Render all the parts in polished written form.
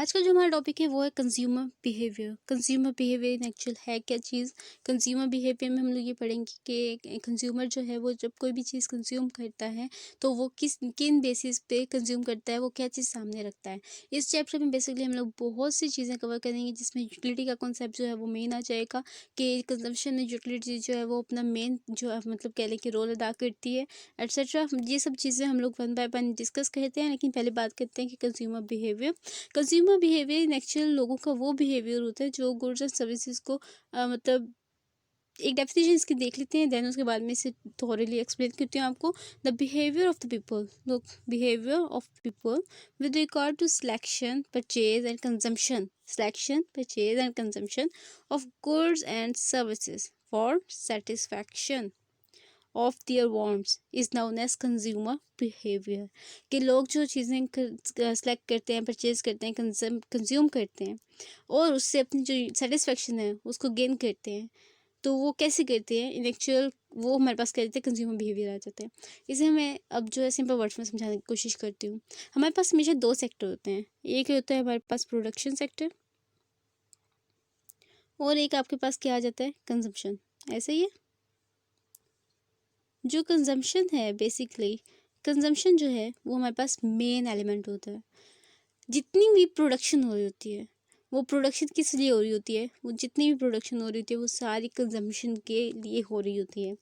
आज का जो हमारा टॉपिक है वो है consumer behaviour. Consumer behaviour in actual है क्या चीज़। कंज्यूमर बिहेवियर में हम लोग ये पढ़ेंगे कि कंज्यूमर जो है वो जब कोई भी चीज़ कंज्यूम करता है तो वो किन बेसिस पे कंज्यूम करता है, वो क्या चीज़ सामने रखता है। इस चैप्टर में बेसिकली हम लोग बहुत सी चीज़ें कवर करेंगे जिसमें यूटिलिटी का कॉन्सेप्ट जो है वो मेन आ जाएगा कि कंजम्पशन में यूटिलिटी जो है वो अपना मेन जो है मतलब कह लें कि रोल अदा करती है एट्सेट्रा। ये सब चीज़ें हम लोग वन बाय वन डिस्कस करते हैं, लेकिन पहले बात करते हैं कि consumer behaviour. Consumer behaviour in actual लोगों का वो बिहेवियर होता है जो गुड्स एंड सर्विसेज को मतलब एक डेफिनेशन इसकी देख लेते हैं, देन उसके बाद में इसे थोरली एक्सप्लेन करती हूँ आपको। The behaviour of the people, look behaviour of people with regard to selection purchase and consumption of goods and services for satisfaction of their wants is known as consumer behaviour. कि लोग जो चीज़ें select करते हैं, purchase करते हैं, consume करते हैं और उससे अपनी जो सेटिस्फेक्शन है उसको गेन करते हैं, तो वो कैसे करते हैं इन एक्चुअल, वो हमारे पास कहते हैं कंज्यूमर बिहेवियर आ जाते हैं। इसे मैं अब जो है सिंपल वर्ड्स में समझाने की कोशिश करती हूँ। हमारे पास हमेशा दो सेक्टर होते हैं, एक होता है हमारे पास प्रोडक्शन सेक्टर और एक आपके पास क्या आ जाता है, कंजम्पशन। ऐसे ही है। जो कंजम्पशन है बेसिकली, कंजम्पशन जो है वो हमारे पास मेन एलिमेंट होता है। जितनी भी प्रोडक्शन हो रही होती है वो प्रोडक्शन किस लिए हो रही होती है, वो जितनी भी प्रोडक्शन हो रही होती है वो सारी कंजम्पशन के लिए हो रही होती है।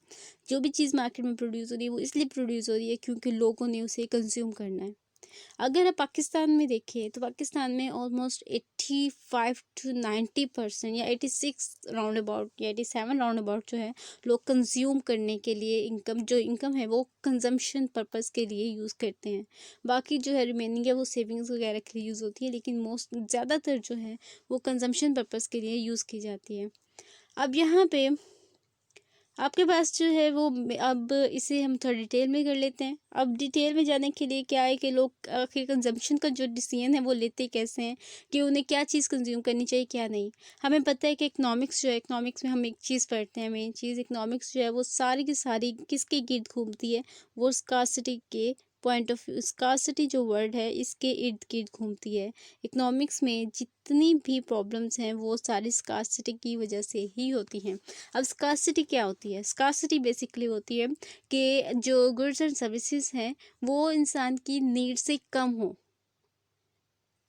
जो भी चीज़ मार्केट में प्रोड्यूस हो रही है वो इसलिए प्रोड्यूस हो रही है क्योंकि लोगों ने उसे कंज्यूम करना है। अगर आप पाकिस्तान में देखें तो पाकिस्तान में ऑलमोस्ट 85 to 90% या 86 राउंड अबाउट या 87 राउंड अबाउट जो है लोग कंज्यूम करने के लिए जो इनकम है वो कंजम्पशन पर्पस के लिए यूज़ करते हैं। बाकी जो है रिमेनिंग है वो सेविंग्स वगैरह के लिए यूज़ होती है, लेकिन मोस्ट ज़्यादातर जो है वो कंजम्पशन पर्पस के लिए यूज़ की जाती है। अब यहाँ पे आपके पास जो है वो अब इसे हम थोड़ा डिटेल में कर लेते हैं। अब डिटेल में जाने के लिए क्या है कि लोग आखिर कंजम्पशन का जो डिसीजन है वो लेते कैसे हैं, कि उन्हें क्या चीज़ कंज्यूम करनी चाहिए क्या नहीं। हमें पता है कि इकोनॉमिक्स जो है, इकोनॉमिक्स में हम एक चीज़ पढ़ते हैं, मेन चीज़ इकोनॉमिक्स जो है वो सारी की सारी किसके गिर्द घूमती है, वो स्कार्सिटी के पॉइंट ऑफ व्यू, स्कार्सिटी जो वर्ड है इसके इर्द गिर्द घूमती है। इकोनॉमिक्स में जितनी भी प्रॉब्लम्स हैं वो सारी स्कार्सिटी की वजह से ही होती हैं। अब स्कार्सिटी क्या होती है? स्कार्सिटी बेसिकली होती है कि जो गुड्स एंड सर्विसेज हैं वो इंसान की नीड से कम हो।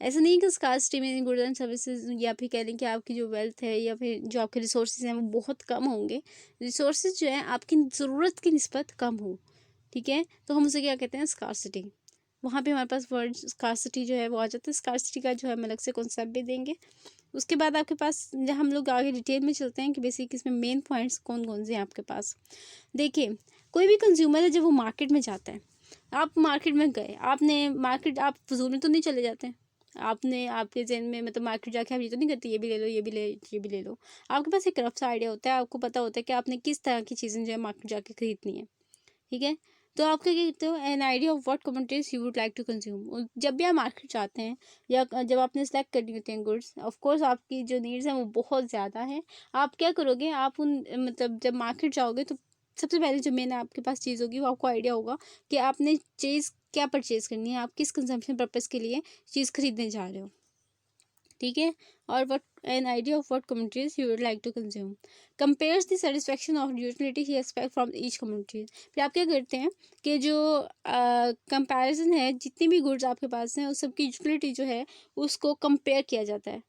ऐसा नहीं कि स्कार्सिटी में गुड्स एंड सर्विसेज या फिर कह लें कि आपकी जो वेल्थ है या फिर जो आपके रिसोर्सेज हैं वो बहुत कम होंगे। रिसोर्सेज जो है आपकी ज़रूरत की निस्बत कम हो, ठीक है, तो हम उसे क्या कहते हैं, स्कार्सिटी। वहाँ पे हमारे पास वर्ड स्कार्सिटी जो है वो आ जाता है। स्कार्सिटी का जो है हम अलग से कॉन्सेप्ट भी देंगे। उसके बाद आपके पास जब हम लोग आगे डिटेल में चलते हैं कि बेसिक इसमें मेन पॉइंट्स कौन कौन से हैं आपके पास। देखिए, कोई भी कंज्यूमर है जब वो मार्केट में जाता है, आप मार्केट में गए, आपने मार्केट, आप फजूल में तो नहीं चले जाते हैं। आपने आपके जहन में मतलब मार्केट जाके आप ये तो नहीं करते ये भी ले लो ये भी ले लो। आपके पास एक रफ सा आइडिया होता है, आपको पता होता है कि आपने किस तरह की चीज़ें जो है मार्केट जाके खरीदनी है, ठीक है। तो आप क्या कहते हो, an idea of what commodities you would like to consume. जब भी आप मार्केट जाते हैं या जब आपने सेलेक्ट करनी होती हैं गुड्स, ऑफ कोर्स आपकी जो नीड्स हैं वो बहुत ज़्यादा है। आप क्या करोगे, आप उन मतलब जब मार्केट जाओगे तो सबसे पहले जो मेन आपके पास चीज़ होगी वो आपको आइडिया होगा कि आपने चीज़ क्या परचेज़ करनी है, आप किस कंजम्पशन पर्पज़ के लिए चीज़ खरीदने जा रहे हो, ठीक है। और what an idea of what communities you would like to consume compares the satisfaction of utility he expect from each community. फिर आप क्या करते हैं कि जो कंपैरिजन है, जितनी भी गुड्स आपके पास हैं उस सबकी यूटिलिटी जो है उसको कंपेयर किया जाता है।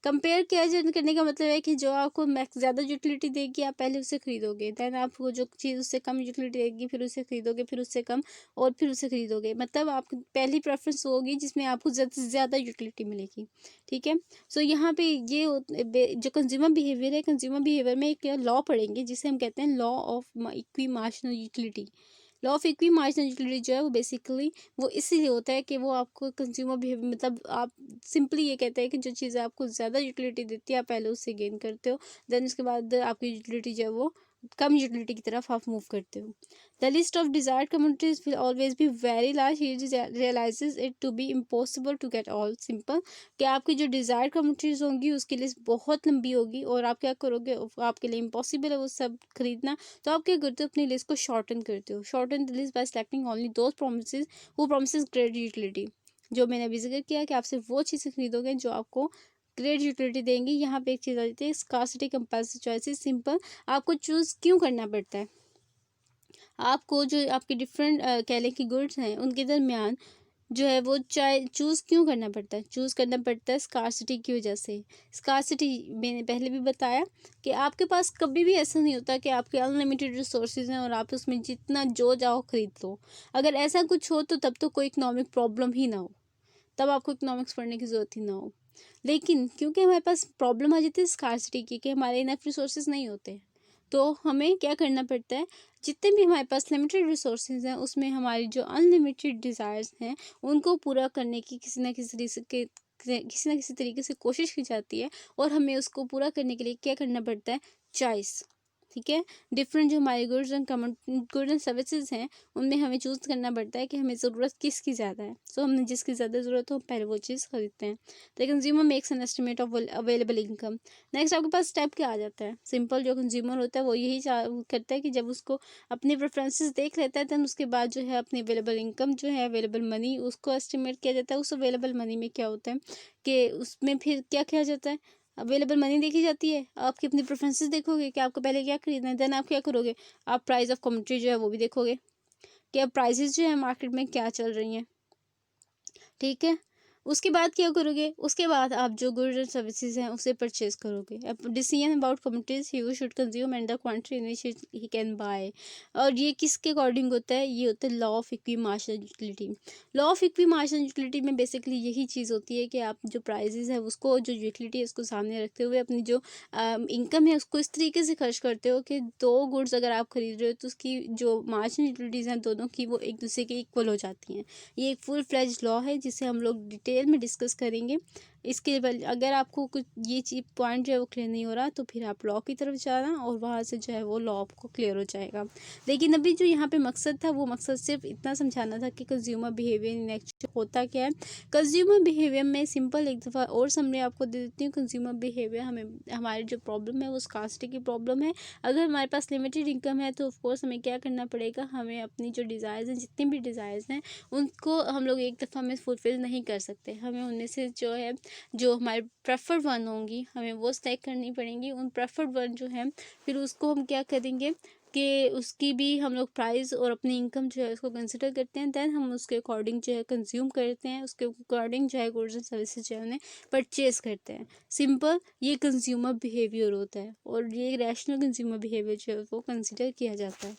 कंपेयर किया करने का मतलब है कि जो आपको मैक्स ज़्यादा यूटिलिटी देगी आप पहले उसे खरीदोगे, देन आपको जो चीज़ उससे कम यूटिलिटी देगी फिर उसे खरीदोगे, फिर उससे कम और फिर उसे खरीदोगे। मतलब आपकी पहली प्रेफरेंस होगी जिसमें आपको ज़्यादा से ज़्यादा यूटिलिटी मिलेगी, ठीक है। सो यहाँ पे ये जो कंज्यूमर बिहेवियर है, कंज्यूमर बिहेवियर में एक लॉ पढ़ेंगे जिसे हम कहते हैं law of equi marginal utility. Law of equi marginal utility जो है वो बेसिकली वो इसीलिए होता है कि वो आपको कंज्यूमर बिहेवियर मतलब आप सिंपली ये कहते हैं कि जो चीज़ें आपको ज़्यादा यूटिलिटी देती है आप पहले उससे गेन करते हो, देन उसके बाद आपकी यूटिलिटी जो है वो कम यूटिलिटी की तरफ आप मूव करते हो। The list of desired communities will always be very large, he realises it to be impossible to get all simple. कि आपकी जो डिजायर्ड कम्युनिटीज होंगी उसकी लिस्ट बहुत लंबी होगी और आप क्या करोगे, आपके लिए इम्पॉसिबल है वो सब खरीदना। तो आप क्या करते हो, अपनी लिस्ट को शॉर्टन करते हो। Shorten the list by selecting only those promises who promises great utility. जो मैंने अभी जिक्र किया कि आप सिर्फ वो चीज़ें खरीदोगे जो आपको ग्रेट यूटिलिटी देंगी। यहाँ पे एक चीज़ आ जाती है स्कार्सिटी कंपल्सिव चॉइसेस। सिंपल, आपको चूज़ क्यों करना पड़ता है? आपको जो आपके डिफरेंट कह लें कि गुड्स हैं उनके दरमियान जो है वो चाहे चूज़ क्यों करना पड़ता है? चूज़ करना पड़ता है स्कार्सिटी की वजह से। स्कार्सिटी मैंने पहले भी बताया कि आपके पास कभी भी ऐसा नहीं होता कि आपके अनलिमिटेड रिसोर्सेज हैं और आप उसमें जितना जो चाहो खरीद लो। अगर ऐसा कुछ हो तो तब तो कोई इकोनॉमिक प्रॉब्लम ही ना हो, तब आपको इकोनॉमिक्स पढ़ने की ज़रूरत ही ना हो। लेकिन क्योंकि हमारे पास प्रॉब्लम आ जाती है स्कार्सिटी की कि हमारे इनफ रिसोर्सेज नहीं होते, तो हमें क्या करना पड़ता है, जितने भी हमारे पास लिमिटेड रिसोर्सेज हैं उसमें हमारी जो अनलिमिटेड डिज़ायर्स हैं उनको पूरा करने की किसी ना किसी तरीके से कोशिश की जाती है। और हमें उसको पूरा करने के लिए क्या करना पड़ता है, चॉइस। ठीक है, डिफरेंट जो हमारे गुड्स एंड सर्विसेज हैं उनमें हमें चूज़ करना पड़ता है कि हमें ज़रूरत किसकी ज़्यादा है। सो हमने जिसकी ज़्यादा ज़रूरत हो पहले वो चीज़ खरीदते हैं। The consumer makes an estimate of available income. Next आपके पास स्टेप क्या आ जाता है? सिंपल, जो कंज्यूमर होता है वो यही करता है कि जब उसको अपनी प्रेफरेंसेस देख लेता है देन उसके बाद जो है अपनी अवेलेबल इनकम जो है, अवेलेबल मनी, उसको एस्टिमेट किया जाता है। उस अवेलेबल मनी में क्या होता है कि उसमें फिर क्या किया जाता है, अवेलेबल मनी देखी जाती है। आपकी अपनी प्रेफरेंसेस देखोगे कि आपको पहले क्या खरीदना है, देन आप क्या करोगे, आप प्राइस ऑफ कमोडिटी जो है वो भी देखोगे कि अब प्राइसेस जो है मार्केट में क्या चल रही हैं। ठीक है, उसके बाद क्या करोगे, उसके बाद आप जो गुड्स एंड सर्विसेज हैं उसे परचेज करोगे। अब decision about commodities he should consume and the quantity in which he can buy. और ये किसके अकॉर्डिंग होता है, ये होता है law of equi marginal utility. Law of equi marginal utility में बेसिकली यही चीज़ होती है कि आप जो प्राइजेज है उसको, जो यूटिलिटी है उसको सामने रखते हुए अपनी जो इनकम है उसको इस तरीके से खर्च करते हो कि दो गुड्स अगर आप खरीद रहे हो तो उसकी जो मार्जिनल यूटिलिटीज़ हैं दोनों की वो एक दूसरे के इक्वल हो जाती हैं। ये एक फुल फ्लेज लॉ है जिसे हम लोग डिटेल में डिस्कस करेंगे। इसके बाद अगर आपको कुछ ये चीज पॉइंट जो है वो क्लियर नहीं हो रहा तो फिर आप लॉ की तरफ जाना और वहाँ से जो है वो लॉ आपको क्लियर हो जाएगा। लेकिन अभी जो यहाँ पे मकसद था वो मकसद सिर्फ इतना समझाना था कि कंज्यूमर बिहेवियर इन एक्चुअल होता क्या है। कंज्यूमर बिहेवियर में सिंपल एक दफ़ा और समरी आपको दे देती हूँ। कंज्यूमर बिहेवियर हमें, हमारी जो प्रॉब्लम है वो स्कार्सिटी की प्रॉब्लम है। अगर हमारे पास लिमिटेड इनकम है तो ऑफकोर्स हमें क्या करना पड़ेगा, हमें अपनी जो डिज़ायर्स हैं, जितनी भी डिज़ायर्स हैं उनको हम लोग एक दफ़ा में फुलफ़िल नहीं कर सकते। हमें उनमें से जो है, जो हमारे प्रेफर्ड वन होंगी हमें वो सेलेक्ट करनी पड़ेंगी। उन प्रेफर्ड वन जो है फिर उसको हम क्या करेंगे कि उसकी भी हम लोग प्राइस और अपनी इनकम जो है उसको कंसिडर करते हैं। देन हम उसके अकॉर्डिंग जो है कंज्यूम करते हैं, उसके अकॉर्डिंग जो है गुड्स एंड सर्विसेज जो है उन्हें परचेज करते हैं। सिंपल, ये कंज्यूमर बिहेवियर होता है और ये रैशनल कंज्यूमर बिहेवियर जो है वो कंसिडर किया जाता है।